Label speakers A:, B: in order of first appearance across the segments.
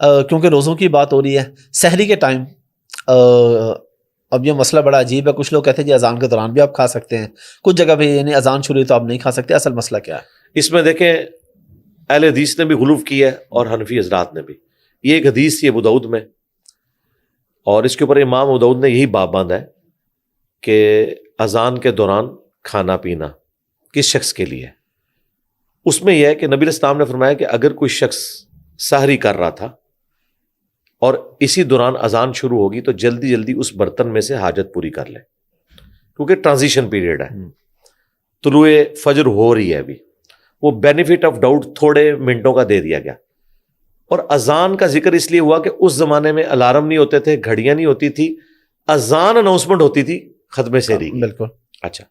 A: کیونکہ روزوں کی بات ہو رہی ہے، سحری کے ٹائم اب یہ مسئلہ بڑا عجیب ہے، کچھ لوگ کہتے ہیں جی اذان کے دوران بھی آپ کھا سکتے ہیں، کچھ جگہ پہ یعنی اذان شروع ہوئی تو آپ نہیں کھا سکتے، اصل مسئلہ کیا ہے؟
B: اس میں دیکھیں اہل حدیث نے بھی غلو کیا ہے اور حنفی حضرات نے بھی. یہ ایک حدیث تھی ابو داؤد میں، اور اس کے اوپر امام ابو داؤد نے یہی باب باندھا ہے کہ اذان کے دوران کھانا پینا کس شخص کے لیے. اس میں یہ ہے کہ نبی علیہ السلام نے فرمایا کہ اگر کوئی شخص سحری کر رہا تھا اور اسی دوران اذان شروع ہوگی تو جلدی جلدی اس برتن میں سے حاجت پوری کر لے، کیونکہ ٹرانزیشن پیریڈ ہے، طلوع فجر ہو رہی ہے ابھی. وہ بینیفٹ آف ڈاؤٹ تھوڑے منٹوں کا دے دیا گیا. اور اذان کا ذکر اس لیے ہوا کہ اس زمانے میں الارم نہیں ہوتے تھے، گھڑیاں نہیں ہوتی تھی، اذان اناؤنسمنٹ ہوتی تھی ختم سحری کی.
A: بالکل.
B: اچھا،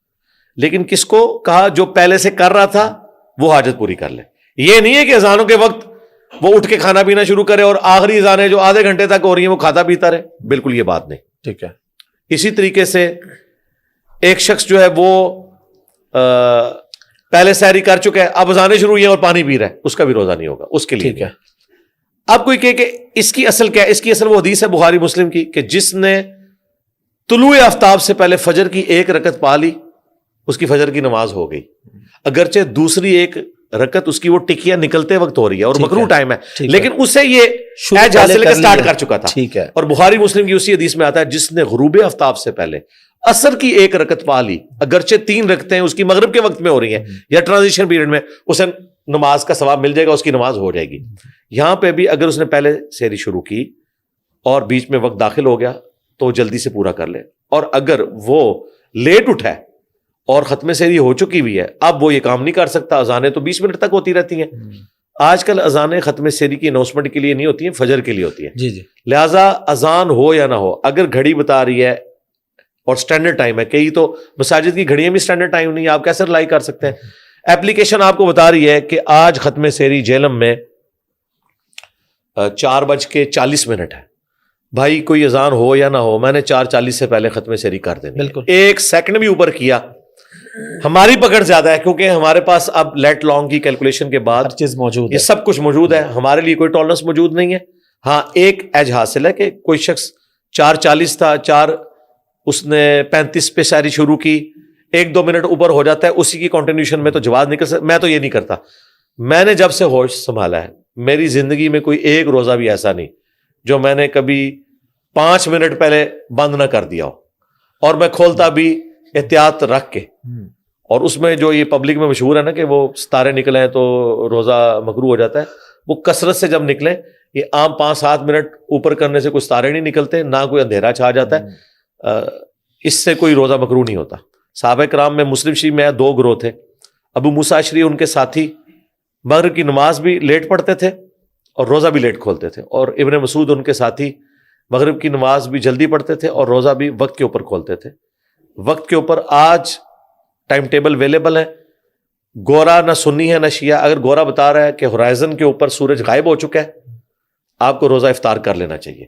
B: لیکن کس کو کہا؟ جو پہلے سے کر رہا تھا وہ حاجت پوری کر لے. یہ نہیں ہے کہ اذانوں کے وقت وہ اٹھ کے کھانا پینا شروع کرے اور آخری اذانیں جو آدھے گھنٹے تک ہو رہی ہیں وہ کھاتا پیتا رہے. بالکل یہ بات نہیں.
A: ٹھیک ہے.
B: اسی طریقے سے ایک شخص جو ہے وہ پہلے سحری کر چکا ہے، اب اذانیں شروع ہوئی ہیں اور پانی پی رہا ہے، اس کا بھی روزہ نہیں ہوگا اس کے لیے.
A: ٹھیک ہے.
B: اب کوئی کہے کہ اس کی اصل کیا ہے؟ اس کی اصل وہ حدیث ہے بخاری مسلم کی کہ جس نے طلوع آفتاب سے پہلے فجر کی ایک رکعت پا لی اس کی فجر کی نماز ہو گئی، اگرچہ دوسری ایک رکعت اس کی وہ ٹکیاں نکلتے وقت ہو رہی ہے اور مکروہ ٹائم ہے، لیکن اسے یہ ایج حاصل کے سٹارٹ کر چکا تھا.
A: ٹھیک ہے.
B: اور بخاری مسلم کی اسی حدیث میں آتا ہے جس نے غروب آفتاب سے پہلے عصر کی ایک رکعت پا لی، اگرچہ 3 رکعتیں اس کی مغرب کے وقت میں ہو رہی ہیں یا ٹرانزیشن پیریڈ میں، اسے نماز کا ثواب مل جائے گا، اس کی نماز ہو جائے گی. یہاں پہ بھی اگر اس نے پہلے سحری شروع کی اور بیچ میں وقت داخل ہو گیا تو جلدی سے پورا کر لے. اور اگر وہ لیٹ اٹھا ہے اور ختم سحری ہو چکی بھی ہے، اب وہ یہ کام نہیں کر سکتا. اذانیں تو 20 منٹ تک ہوتی رہتی ہیں. آج کل اذانیں ختم سحری کی اناؤنسمنٹ کے لیے نہیں ہوتی ہیں، فجر کے لیے ہوتی ہیں.
A: جی جی.
B: لہٰذا اذان ہو یا نہ ہو، اگر گھڑی بتا رہی ہے اور سٹینڈرڈ ٹائم ہے، کئی تو مساجد کی گھڑیاں بھی سٹینڈرڈ ٹائم نہیں ہے، آپ کیسے رلائی کر سکتے ہیں؟ ایپلیکیشن آپ کو بتا رہی ہے کہ آج ختم سحری جہلم میں 4:40 ہے. بھائی کوئی اذان ہو یا نہ ہو، میں نے 4:40 سے پہلے ختم سحری کر دینی.
A: بالکل.
B: 1 سیکنڈ بھی اوپر کیا ہماری پکڑ زیادہ ہے، کیونکہ ہمارے پاس اب لیٹ لانگ کی کیلکولیشن کے بعد
A: ہر چیز موجود
B: یہ
A: ہے،
B: سب کچھ موجود ہے. ہمارے لیے کوئی ٹالرنس موجود نہیں ہے. ہاں ایک ایج حاصل ہے کہ کوئی شخص 4:40 تھا، اس نے 35 پہ سحری شروع کی، 1-2 منٹ اوپر ہو جاتا ہے، اسی کی کنٹینیوشن میں تو جواز نکل سکتا. میں تو یہ نہیں کرتا. میں نے جب سے ہوش سنبھالا ہے میری زندگی میں کوئی ایک روزہ بھی ایسا نہیں جو میں نے کبھی 5 منٹ پہلے بند نہ کر دیا ہو، اور میں کھولتا بھی احتیاط رکھ کے. اور اس میں جو یہ پبلک میں مشہور ہے نا کہ وہ ستارے نکلے ہیں تو روزہ مکروہ ہو جاتا ہے، وہ کثرت سے جب نکلے، یہ عام 5-7 منٹ اوپر کرنے سے کوئی ستارے نہیں نکلتے، نہ کوئی اندھیرا چھا جاتا ہے، اس سے کوئی روزہ مکروہ نہیں ہوتا. صحابہ کرام میں مسلم شریف میں 2 گروہ تھے. ابو موسیٰ اشعری ان کے ساتھی مغرب کی نماز بھی لیٹ پڑھتے تھے اور روزہ بھی لیٹ کھولتے تھے، اور ابن مسعود ان کے ساتھی مغرب کی نماز بھی جلدی پڑھتے تھے اور روزہ بھی وقت کے اوپر کھولتے تھے. وقت کے اوپر آج ٹائم ٹیبل اویلیبل ہے، گورا نہ سنی ہے نہ شیعہ. اگر گورا بتا رہا ہے کہ ہورائزن کے اوپر سورج غائب ہو چکا ہے، آپ کو روزہ افطار کر لینا چاہیے.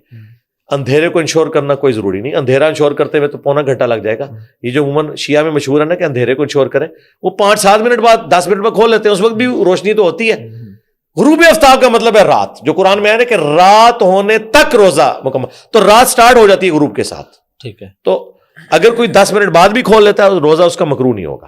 B: اندھیرے کو انشور کرنا کوئی ضروری نہیں. اندھیرا انشور کرتے ہوئے تو پونا گھنٹہ لگ جائے گا. یہ جو عموماً شیعہ میں مشہور ہے نا کہ اندھیرے کو انشور کریں، وہ 5-7 منٹ بعد 10 منٹ میں کھول لیتے ہیں، اس وقت بھی روشنی تو ہوتی ہے. غروب آفتاب کا مطلب ہے رات، جو قرآن میں ہے نا کہ رات ہونے تک روزہ مکمل، تو رات سٹارٹ ہو جاتی ہے غروب کے ساتھ.
A: ٹھیک ہے.
B: تو اگر کوئی 10 منٹ بعد بھی کھول لیتا ہے روزہ اس کا مکروہ نہیں ہوگا.